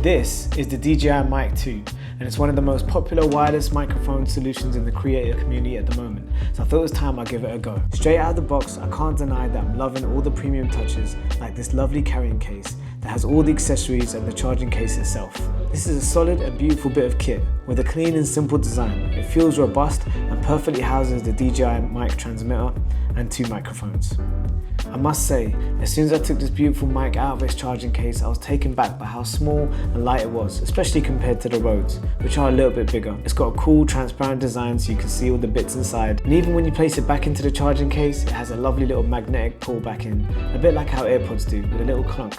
This is the DJI Mic 2, and it's one of the most popular wireless microphone solutions in the creator community at the moment, so I thought it was time I give it a go. Straight out of the box, I can't deny that I'm loving all the premium touches, like this lovely carrying case that has all the accessories and the charging case itself. This is a solid and beautiful bit of kit with a clean and simple design. It feels robust and perfectly houses the DJI Mic transmitter and 2 microphones. I must say, as soon as I took this beautiful mic out of its charging case, I was taken back by how small and light it was, especially compared to the Rodes, which are a little bit bigger. It's got a cool transparent design so you can see all the bits inside, and even when you place it back into the charging case, it has a lovely little magnetic pull back in, a bit like how AirPods do, with a little clunk.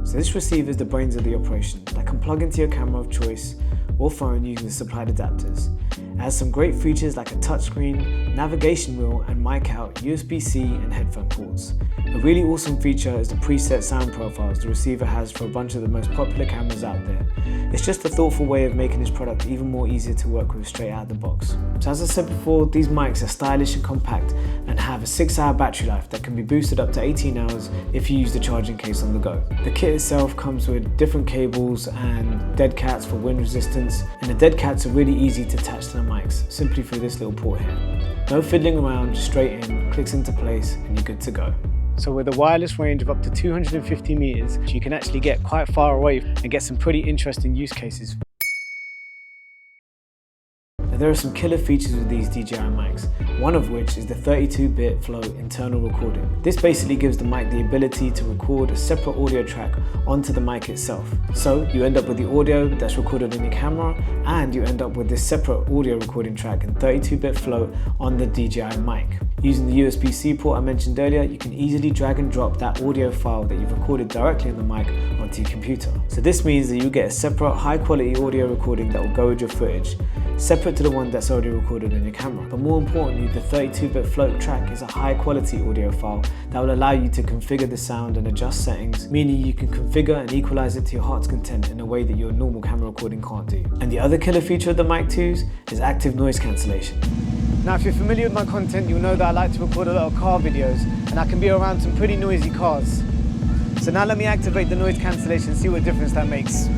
So this receiver is the brains of the operation that can plug into your camera of choice or phone using the supplied adapters. It has some great features like a touchscreen, navigation wheel and mic out, USB-C and headphone ports. A really awesome feature is the preset sound profiles the receiver has for a bunch of the most popular cameras out there. It's just a thoughtful way of making this product even more easier to work with straight out of the box. So as I said before, these mics are stylish and compact and have a 6-hour battery life that can be boosted up to 18 hours if you use the charging case on the go. The kit itself comes with different cables and dead cats for wind resistance, and the dead cats are really easy to attach to the mics, simply through this little port here. No fiddling around, just straight in, clicks into place and you're good to go. So with a wireless range of up to 250 meters, you can actually get quite far away and get some pretty interesting use cases. Now, there are some killer features with these DJI mics, one of which is the 32-bit flow internal recording. This basically gives the mic the ability to record a separate audio track onto the mic itself. So you end up with the audio that's recorded in your camera, and you end up with this separate audio recording track in 32-bit flow on the DJI mic. Using the USB-C port I mentioned earlier, you can easily drag and drop that audio file that you've recorded directly on the mic onto your computer. So this means that you get a separate high-quality audio recording that will go with your footage, separate to the one that's already recorded on your camera. But more importantly, the 32-bit float track is a high-quality audio file that will allow you to configure the sound and adjust settings, meaning you can configure and equalize it to your heart's content in a way that your normal camera recording can't do. And the other killer feature of the Mic 2s is active noise cancellation. Now, if you're familiar with my content, you'll know that I like to record a lot of car videos, and I can be around some pretty noisy cars. So now let me activate the noise cancellation and see what difference that makes.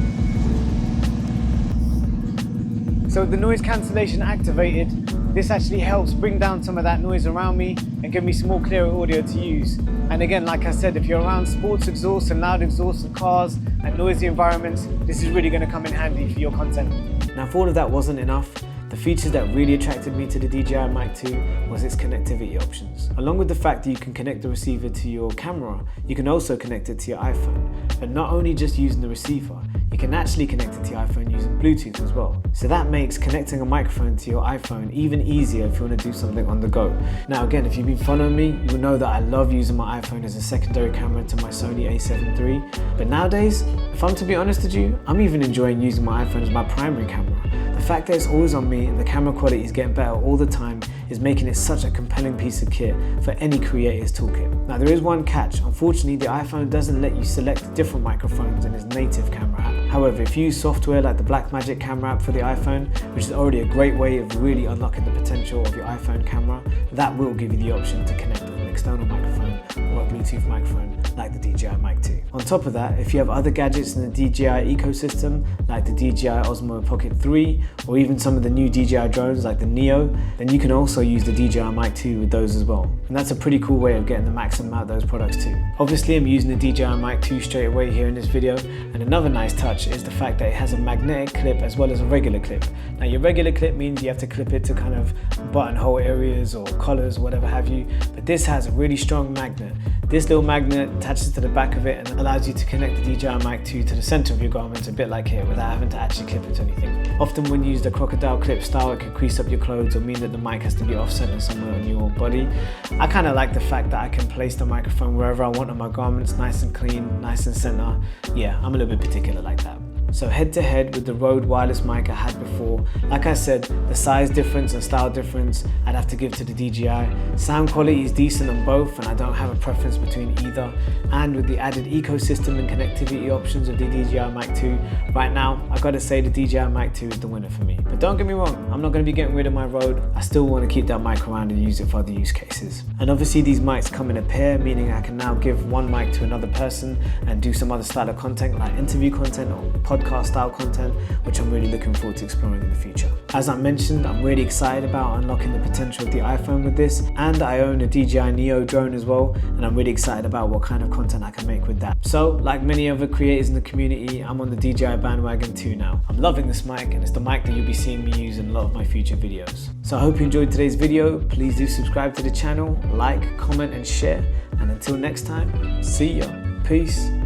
So the noise cancellation activated, this actually helps bring down some of that noise around me and give me some more clearer audio to use. And again, like I said, if you're around sports exhaust and loud exhaust of cars and noisy environments, this is really going to come in handy for your content. Now, if all of that wasn't enough, the features that really attracted me to the DJI Mic 2 was its connectivity options. Along with the fact that you can connect the receiver to your camera, you can also connect it to your iPhone. But not only just using the receiver, you can actually connect it to your iPhone using Bluetooth as well. So that makes connecting a microphone to your iPhone even easier if you want to do something on the go. Now again, if you've been following me, you'll know that I love using my iPhone as a secondary camera to my Sony a7 III. But nowadays, if I'm to be honest with you, I'm even enjoying using my iPhone as my primary camera. The fact that it's always on me and the camera quality is getting better all the time is making it such a compelling piece of kit for any creator's toolkit. Now there is one catch. Unfortunately, the iPhone doesn't let you select different microphones in its native camera app. However, if you use software like the Blackmagic camera app for the iPhone, which is already a great way of really unlocking the potential of your iPhone camera, that will give you the option to connect with an external microphone or a Bluetooth microphone like the DJI Mic 2. On top of that, if you have other gadgets in the DJI ecosystem like the DJI Osmo Pocket 3 or even some of the new DJI drones like the Neo, then you can also use the DJI Mic 2 with those as well. And that's a pretty cool way of getting the maximum out of those products too. Obviously, I'm using the DJI Mic 2 straight away here in this video, and another nice touch is the fact that it has a magnetic clip as well as a regular clip. Now your regular clip means you have to clip it to kind of buttonhole areas or collars, whatever have you, but this has a really strong magnet. This little magnet attaches to the back of it and allows you to connect the DJI Mic 2 to the center of your garment, a bit like here, without having to actually clip it to anything. Often when you use the crocodile clip style, it can crease up your clothes or mean that the mic has to be off center somewhere on your body. I kind of like the fact that I can place the microphone wherever I want on my garments, nice and clean, nice and center. Yeah, I'm a little bit particular like that. So head to head with the Rode wireless mic I had before, like I said, the size difference and style difference I'd have to give to the DJI. Sound quality is decent on both and I don't have a preference between either. And with the added ecosystem and connectivity options of the DJI Mic 2, right now I gotta say the DJI Mic 2 is the winner for me. But don't get me wrong, I'm not gonna be getting rid of my Rode. I still want to keep that mic around and use it for other use cases. And obviously these mics come in a pair, meaning I can now give one mic to another person and do some other style of content like interview content or podcast style content, which I'm really looking forward to exploring in the future. As I mentioned, I'm really excited about unlocking the potential of the iPhone with this, and I own a DJI Neo drone as well, and I'm really excited about what kind of content I can make with that. So, like many other creators in the community, I'm on the DJI bandwagon too now. I'm loving this mic, and it's the mic that you'll be seeing me use in a lot of my future videos. So I hope you enjoyed today's video. Please do subscribe to the channel, like, comment and share, and until next time, see ya. Peace.